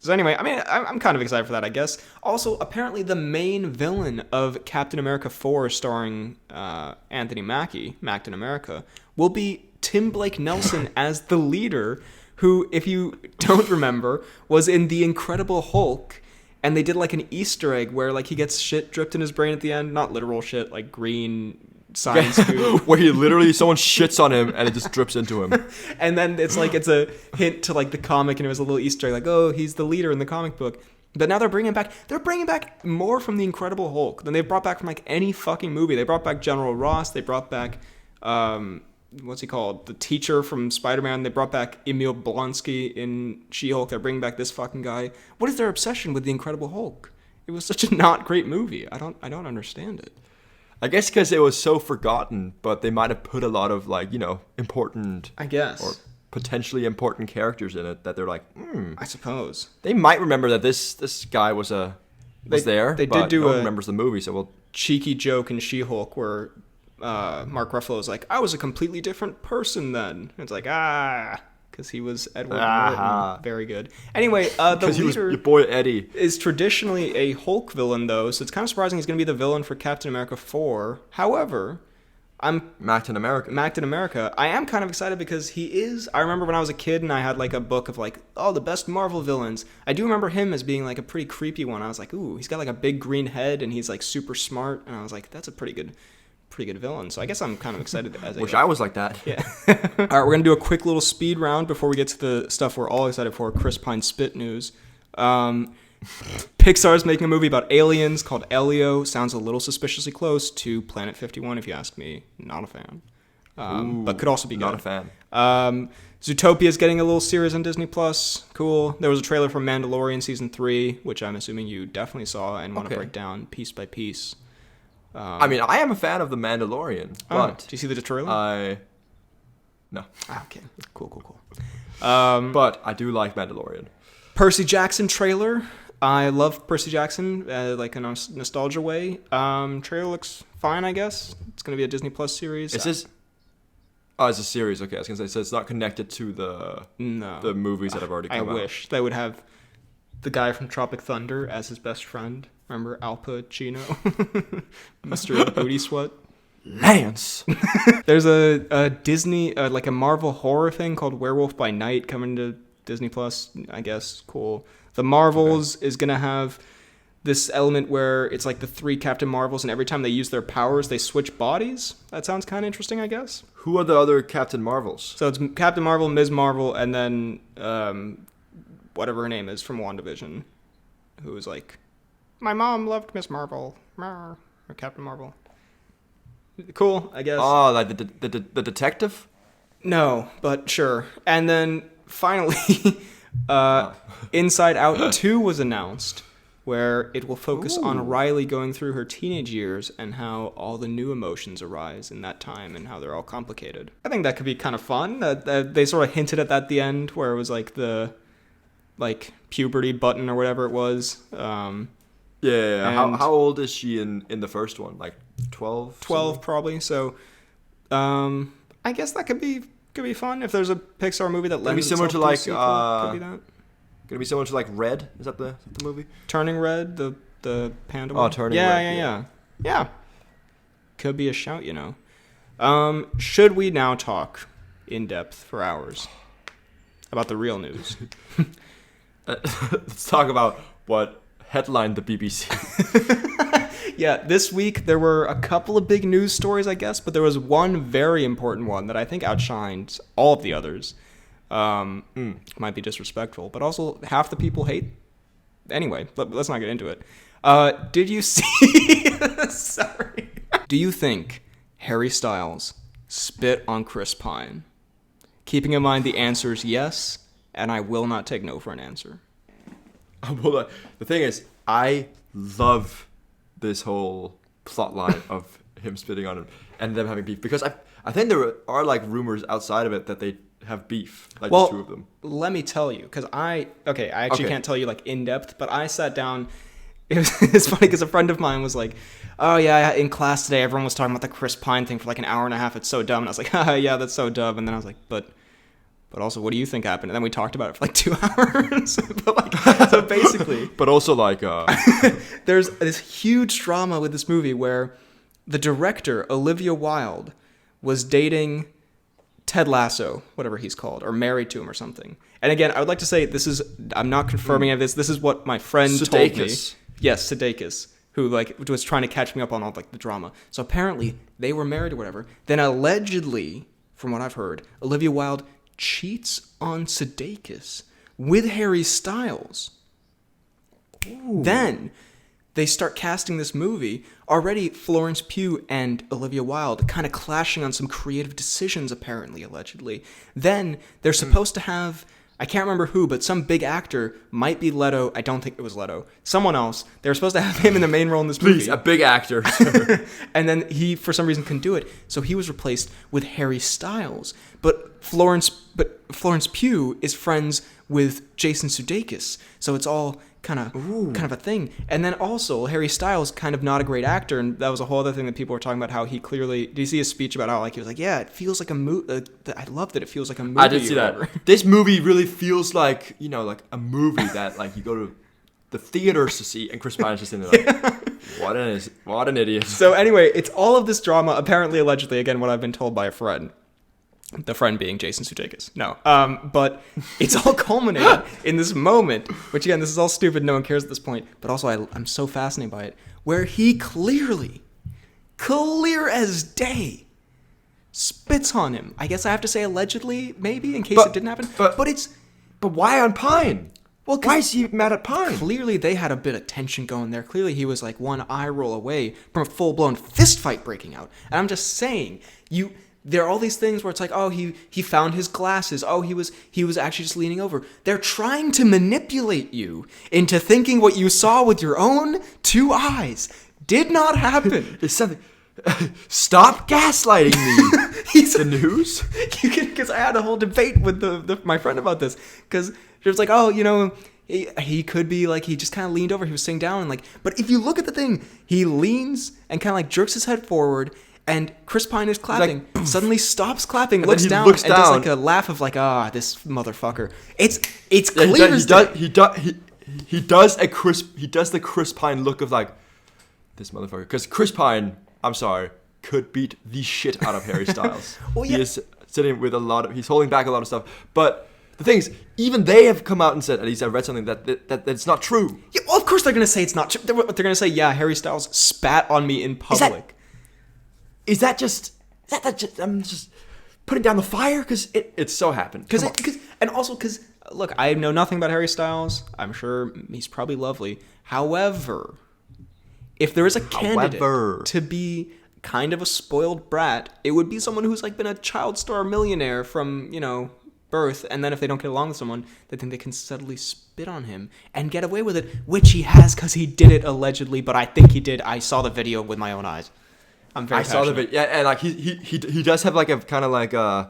So anyway, I mean, I'm kind of excited for that, I guess. Also, apparently the main villain of Captain America 4, starring Anthony Mackie, Mactin America, will be Tim Blake Nelson as the leader, who, if you don't remember, was in The Incredible Hulk, and they did like an Easter egg where like he gets shit dripped in his brain at the end. Not literal shit, like green science food. Where he literally, someone shits on him and it just drips into him. And then it's a hint to like the comic, and it was a little Easter egg, like, oh, he's the leader in the comic book. But now they're bringing back more from The Incredible Hulk than they've brought back from like any fucking movie. They brought back General Ross. They brought back, what's he called? The teacher from Spider-Man. They brought back Emil Blonsky in She-Hulk. They're bringing back this fucking guy. What is their obsession with The Incredible Hulk? It was such a not great movie. I don't understand it. I guess because it was so forgotten, but they might have put a lot of like, important, I guess, or potentially important characters in it that they're like, I suppose they might remember that this guy was there. They but did do no one remembers the movie, so we'll cheeky joke in She-Hulk where Mark Ruffalo is like, I was a completely different person then. And it's like, because he was Edward Norton. Very good. Anyway, the leader, your boy Eddie, is traditionally a Hulk villain, though, so it's kind of surprising he's going to be the villain for Captain America 4. However, Mactin America. I am kind of excited because he is... I remember when I was a kid and I had like a book of like, the best Marvel villains. I do remember him as being like a pretty creepy one. I was like, ooh, he's got like a big green head and he's like super smart. And I was like, that's a pretty good villain. So I guess I'm kind of excited. I was like that. Yeah. All right, we're going to do a quick little speed round before we get to the stuff we're all excited for, Chris Pine Spit News. Pixar's making a movie about aliens called Elio. Sounds a little suspiciously close to Planet 51, if you ask me. Not a fan. But could also be good. Not a fan. Zootopia's getting a little series on Disney+. Cool. There was a trailer for Mandalorain Season 3, which I'm assuming you definitely saw and want to break down piece by piece. I mean, I am a fan of The Mandalorian, but... do you see the trailer? No. Okay. Cool. But I do like Mandalorian. Percy Jackson trailer. I love Percy Jackson, like in a nostalgia way. Trailer looks fine, I guess. It's going to be a Disney Plus series. It's a series. Okay, I was going to say, so it's not connected to the movies that have already come out. I wish. They would have the guy from Tropic Thunder as his best friend. Remember Al Pacino? Mr. Booty Sweat? Lance! There's a Disney, like a Marvel horror thing called Werewolf by Night coming to Disney Plus, I guess. Cool. The Marvels is going to have this element where it's like the 3 Captain Marvels, and every time they use their powers, they switch bodies. That sounds kind of interesting, I guess. Who are the other Captain Marvels? So it's Captain Marvel, Ms. Marvel, and then whatever her name is from WandaVision, who was like, my mom loved Miss Marvel, or Captain Marvel. Cool, I guess. Oh, like the detective? No, but sure. And then finally, Inside Out 2 was announced, where it will focus on Riley going through her teenage years and how all the new emotions arise in that time and how they're all complicated. I think that could be kind of fun. They sort of hinted at that at the end, where it was like like puberty button or whatever it was. Yeah. How old is she in the first one? Like 12? 12 probably. So I guess that could be fun if there's a Pixar movie that lends similar itself to like sequel, could be that. Gonna be similar to like Red. Is that the movie? Turning Red, the panda Oh, one? Turning Red. Yeah. Could be a shout, Should we now talk in depth for hours about the real news? Let's talk about what headlined the BBC. Yeah, this week there were a couple of big news stories, I guess, but there was one very important one that I think outshined all of the others. Might be disrespectful, but also half the people hate. Anyway, let's not get into it. Did you see... Sorry. Do you think Harry Styles spit on Chris Pine? Keeping in mind the answer is yes, and I will not take no for an answer. Well, the thing is, I love this whole plot line of him spitting on him and them having beef, because I think there are like rumors outside of it that they have beef, like the two of them. Let me tell you, because I actually can't tell you like in depth, but I sat down. It's funny because a friend of mine was like, "Oh yeah, in class today, everyone was talking about the Chris Pine thing for like an hour and a half. It's so dumb." And I was like, "Yeah, that's so dumb." And then I was like, "But also, what do you think happened?" And then we talked about it for like 2 hours. So basically, but also like, there's this huge drama with this movie where the director Olivia Wilde was dating Ted Lasso, whatever he's called, or married to him or something. And again, I would like to say I'm not confirming any of this. This is what my friend told me. Yes, Sudeikis, who like was trying to catch me up on all like the drama. So apparently they were married or whatever. Then allegedly, from what I've heard, Olivia Wilde cheats on Sudeikis with Harry Styles. Ooh. Then they start casting this movie. Already Florence Pugh and Olivia Wilde kind of clashing on some creative decisions, apparently, allegedly. Then they're supposed to have, I can't remember who, but some big actor, might be Leto. I don't think it was Leto. Someone else. They were supposed to have him in the main role in this movie. Please, a big actor. And then he, for some reason, couldn't do it. So he was replaced with Harry Styles. But Florence Pugh is friends with Jason Sudeikis. So it's all kind of a thing. And then also Harry Styles, kind of not a great actor, and that was a whole other thing that people were talking about, how he clearly, did you see his speech about how like he was like, yeah, it feels like a movie. I love that it feels like a movie. I did see that. This movie really feels like, like a movie that like you go to the theaters to see, and Chris Pine is just in there like, what an idiot. So anyway, it's all of this drama, apparently, allegedly, again, what I've been told by a friend. The friend being Jason Sudeikis. No. But it's all culminated in this moment, which again, this is all stupid, no one cares at this point, but also I'm so fascinated by it, where he clear as day, spits on him. I guess I have to say allegedly, maybe, in case it didn't happen. But why on Pine? Well, why is he mad at Pine? Clearly they had a bit of tension going there. Clearly he was like one eye roll away from a full-blown fist fight breaking out. And I'm just saying, there are all these things where it's like, oh, he found his glasses. Oh, he was actually just leaning over. They're trying to manipulate you into thinking what you saw with your own 2 eyes did not happen. It's something. Stop gaslighting me. The news? Because I had a whole debate with my friend about this. Because she was like, oh, he could be like, he just kind of leaned over. He was sitting down and like, but if you look at the thing, he leans and kind of like jerks his head forward. And Chris Pine is clapping, like, suddenly stops clapping, looks down, and does like a laugh of like, this motherfucker. It's clear as day. He does the Chris Pine look of like, this motherfucker. Because Chris Pine, I'm sorry, could beat the shit out of Harry Styles. Well, yeah. He is sitting with he's holding back a lot of stuff. But the thing is, even they have come out and said, at least I read something, that it's not true. Yeah, well, of course they're going to say it's not true. They're going to say, yeah, Harry Styles spat on me in public. Is that just I'm just putting down the fire? Because it so happened. Because look, I know nothing about Harry Styles. I'm sure he's probably lovely. However, if there is a candidate to be kind of a spoiled brat, it would be someone who's like been a child star millionaire from, birth, and then if they don't get along with someone, they think they can subtly spit on him and get away with it, which he has because he did it allegedly, but I think he did. I saw the video with my own eyes. I saw the video, yeah, and like he does have like a kind of like I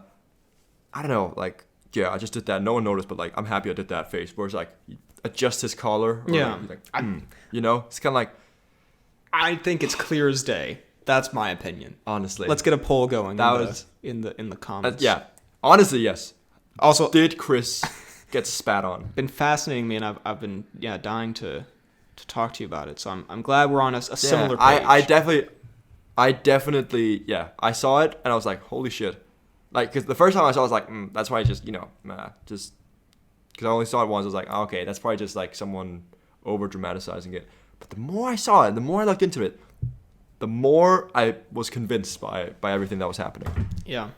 don't know, like yeah, I just did that. No one noticed, but like, I'm happy I did that face. Where it's like, you adjust his collar. Or Yeah. like, you know, it's kind of like. I think it's clear as day. That's my opinion. Honestly, Let's get a poll going That in the comments. yeah. Honestly, yes. Also, Did Chris get spat on? been fascinating me, and I've been dying to talk to you about it. So I'm glad we're on a similar page. I definitely, yeah. I saw it and I was like, holy shit. Like, because the first time I saw it, I was like, that's probably just, just because I only saw it once. I was like, oh, okay, that's probably just like someone over dramatizing it. But the more I saw it, the more I looked into it, the more I was convinced by everything that was happening. Yeah,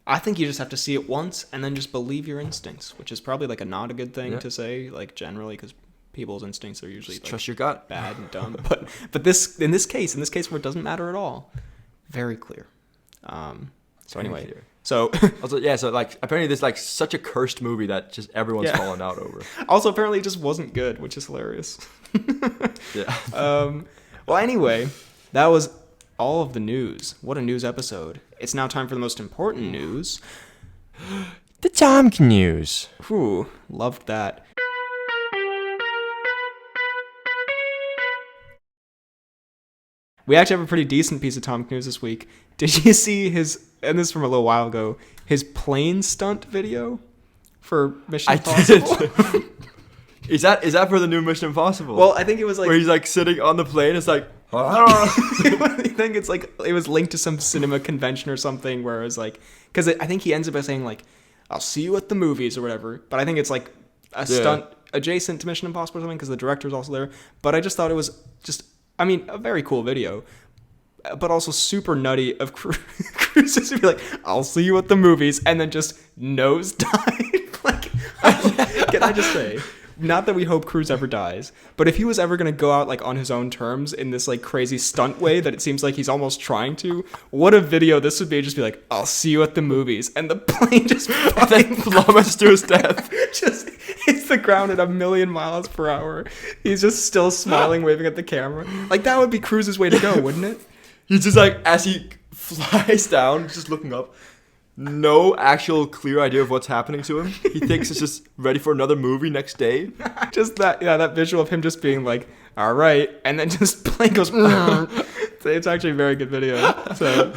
I think you just have to see it once and then just believe your instincts, which is probably like not a good thing to say, like generally, because people's instincts are usually like, trust your gut, bad and dumb. but in this case where it doesn't matter at all, very clear. So anyway, so also so like apparently there's like such a cursed movie that just everyone's fallen out over. Also apparently it just wasn't good, which is hilarious. Yeah. Well, anyway, that was all of the news. What a news episode. It's now time for the most important news. The Timecodes. Whew, loved that. We actually have a pretty decent piece of Timecodes this week. Did you see his, and this is from a little while ago, his plane stunt video for Mission Impossible? Did. Is that for the new Mission Impossible? Well, I think it was like... where he's like sitting on the plane, it's like... I think it's like, it was linked to some cinema convention or something where it was like... Because I think he ends up by saying like, I'll see you at the movies or whatever. But I think it's like a stunt adjacent to Mission Impossible or something because the director's also there. But I just thought it was just... I mean, a very cool video, but also super nutty of Cruise to be like, I'll see you at the movies, and then just nosedive. Like, can I just say, not that we hope Cruise ever dies, but if he was ever going to go out like on his own terms in this like crazy stunt way that it seems like he's almost trying to, what a video this would be. Just be like, I'll see you at the movies, and the plane just fucking plummets to his death. Just hits the ground at 1,000,000 miles per hour. He's just still smiling, waving at the camera. Like, that would be Cruise's way to go, wouldn't it? He's just like, as he flies down, just looking up, no actual clear idea of what's happening to him. He thinks it's just ready for another movie next day. Just that visual of him just being like, all right, and then just plane goes. It's actually a very good video. So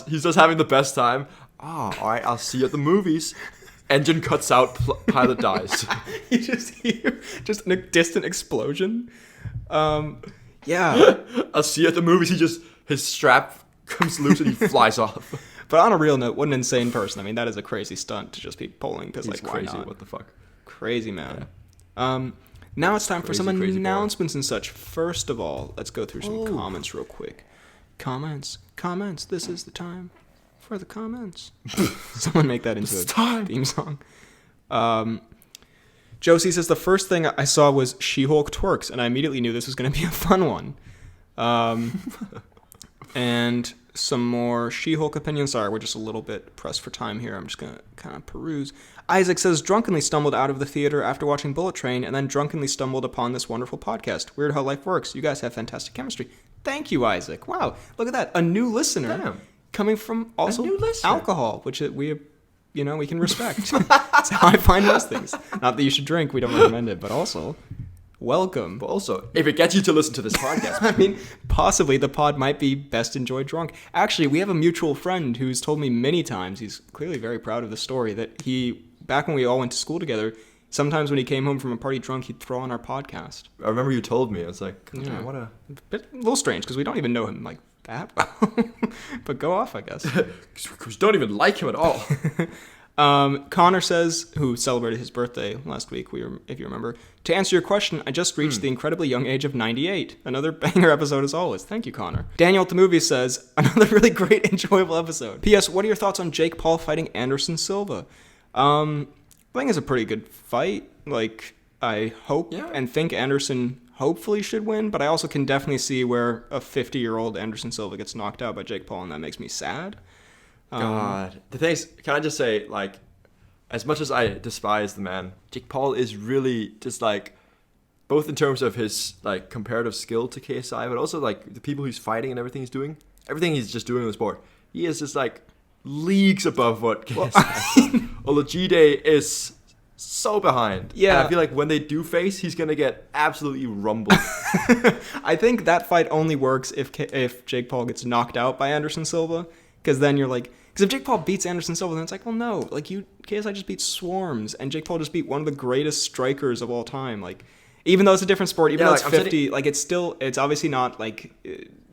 he's just having the best time. All right, I'll see you at the movies. Engine cuts out, pilot dies. You just hear just a distant explosion. Yeah. I'll see you at the movies. His strap comes loose and he flies off. But on a real note, what an insane person. I mean, that is a crazy stunt to just be pulling because, like, why crazy. not? What the fuck? Crazy, man. Yeah. Now it's time for some announcements and such. First of all, let's go through some comments real quick. Comments. This is the time for the comments. Someone make that into a theme song. Josie says, the first thing I saw was She-Hulk twerks, and I immediately knew this was going to be a fun one. And some more She-Hulk opinions. Sorry, we're just a little bit pressed for time here. I'm just going to kind of peruse. Isaac says, drunkenly stumbled out of the theater after watching Bullet Train and then drunkenly stumbled upon this wonderful podcast. Weird how life works. You guys have fantastic chemistry. Thank you, Isaac. Wow, look at that. A new listener. Damn. Coming from also alcohol, which we can respect. That's how I find most things. Not that you should drink. We don't recommend it. But also, welcome. But also, if it gets you to listen to this podcast. I mean, possibly the pod might be best enjoyed drunk. Actually, we have a mutual friend who's told me many times, he's clearly very proud of the story, that back when we all went to school together, sometimes when he came home from a party drunk, he'd throw on our podcast. I remember you told me. I was like, yeah. What a little strange, because we don't even know him like that well. But go off, I guess. Because we don't even like him at all. Connor says, who celebrated his birthday last week, if you remember, to answer your question, I just reached the incredibly young age of 98. Another banger episode as always. Thank you, Connor. Daniel at the movie says, another really great, enjoyable episode. P.S. What are your thoughts on Jake Paul fighting Anderson Silva? I think it's a pretty good fight. Like, I hope and think Anderson hopefully should win, but I also can definitely see where a 50-year-old Anderson Silva gets knocked out by Jake Paul, and that makes me sad. God. The thing is, can I just say, like, as much as I despise the man, Jake Paul is really just, like, both in terms of his, like, comparative skill to KSI, but also, like, the people he's fighting and everything he's doing, everything he's just doing in the sport. He is just, like, leagues above what KSI. Although G-Day is so behind. Yeah. And I feel like when they do face, he's going to get absolutely rumbled. I think that fight only works if Jake Paul gets knocked out by Anderson Silva, because then you're like, because if Jake Paul beats Anderson Silva, then it's like, well, no, like KSI just beat Swarms, and Jake Paul just beat one of the greatest strikers of all time. Like, even though it's a different sport, even though it's 50, like it's obviously not like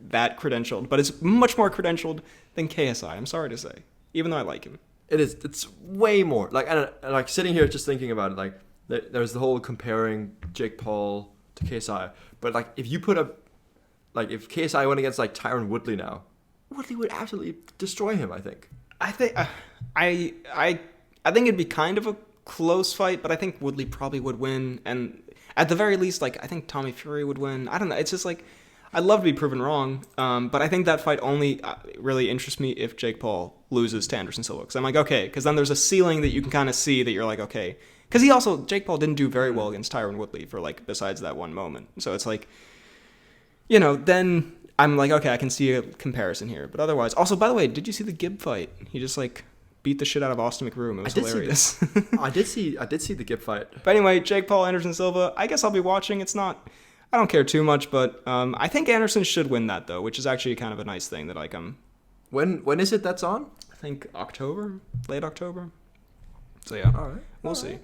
that credentialed, but it's much more credentialed than KSI. I'm sorry to say, even though I like him. It is. It's way more. Like, and like sitting here just thinking about it, like there's the whole comparing Jake Paul to KSI. But like, if you if KSI went against like Tyron Woodley now, Woodley would absolutely destroy him. I think. I think it'd be kind of a close fight, but I think Woodley probably would win, and at the very least, like I think Tommy Fury would win. I don't know. It's just like, I'd love to be proven wrong, but I think that fight only really interests me if Jake Paul loses to Anderson Silva. Because I'm like, okay, because then there's a ceiling that you can kind of see that you're like, okay. Because Jake Paul didn't do very well against Tyron Woodley for like, besides that one moment. So it's like, then I'm like, okay, I can see a comparison here. But otherwise, also, by the way, did you see the Gibb fight? He just like beat the shit out of Austin McBroom. It was hilarious. I did see the Gibb fight. But anyway, Jake Paul, Anderson Silva, I guess I'll be watching. It's not... I don't care too much, but I think Anderson should win that, though, which is actually kind of a nice thing that like When is it that's on? I think October, late October. So yeah, all right, we'll see.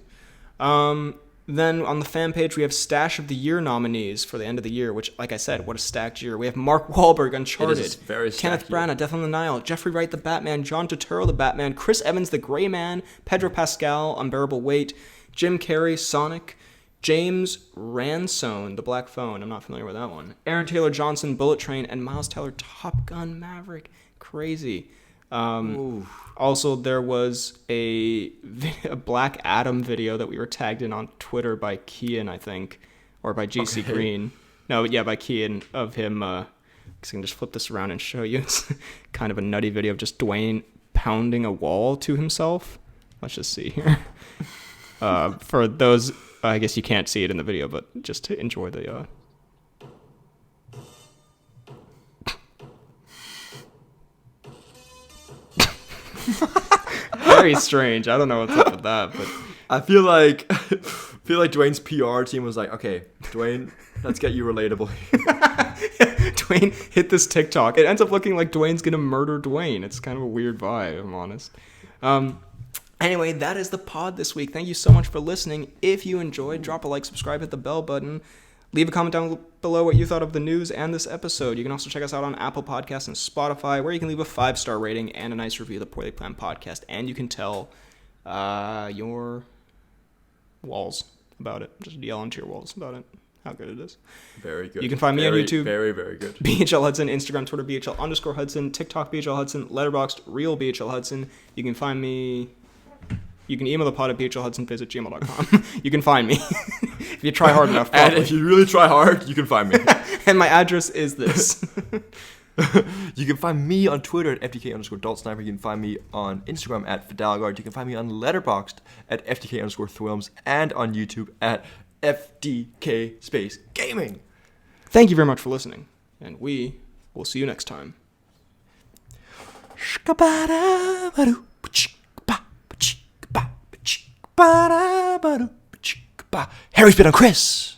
Then on the fan page we have Stash of the Year nominees for the end of the year, which, like I said, what a stacked year. We have Mark Wahlberg, Uncharted, it is very Kenneth year. Branagh, Death on the Nile, Jeffrey Wright, The Batman, John Turturro, The Batman, Chris Evans, The Gray Man, Pedro Pascal, Unbearable Weight, Jim Carrey, Sonic, James Ransone, The Black Phone, I'm not familiar with that one, Aaron Taylor Johnson, Bullet Train, and Miles Teller, Top Gun Maverick. Crazy. Also, there was a Black Adam video that we were tagged in on Twitter by Kian, I think, or by GC Green. No, yeah, by Kian, of him. I can just flip this around and show you. It's kind of a nutty video of just Dwayne pounding a wall to himself. Let's just see here. For those, I guess you can't see it in the video, but just to enjoy the... Very strange. I don't know what's up with that, but I feel like Dwayne's PR team was like, okay, Dwayne, let's get you relatable. Dwayne hit this TikTok. It ends up looking like Dwayne's gonna murder Dwayne. It's kind of a weird vibe, if I'm honest. Anyway, that is the pod this week. Thank you so much for listening. If you enjoyed, drop a like, subscribe, hit the bell button. Leave a comment down below what you thought of the news and this episode. You can also check us out on Apple Podcasts and Spotify, where you can leave a 5-star rating and a nice review of the Poorly Planned Podcast. And you can tell your walls about it. Just yell into your walls about it, how good it is. Very good. You can find me on YouTube. Very, very good. BHL Hudson, Instagram, Twitter, BHL_Hudson, TikTok, BHL Hudson, Letterboxd, Real BHL Hudson. You can find me... You can email the pod at bhlhudsonfizz@gmail.com. You can find me. If you try hard enough. And if you really try hard, you can find me. And my address is this. You can find me on Twitter at FDK_DaltSniper. You can find me on Instagram at Fidalgard. You can find me on Letterboxd at FDK_Thwilms. And on YouTube at FDK Space Gaming. Thank you very much for listening. And we will see you next time. Harry's been on Chris.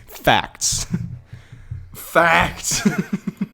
Facts. Facts.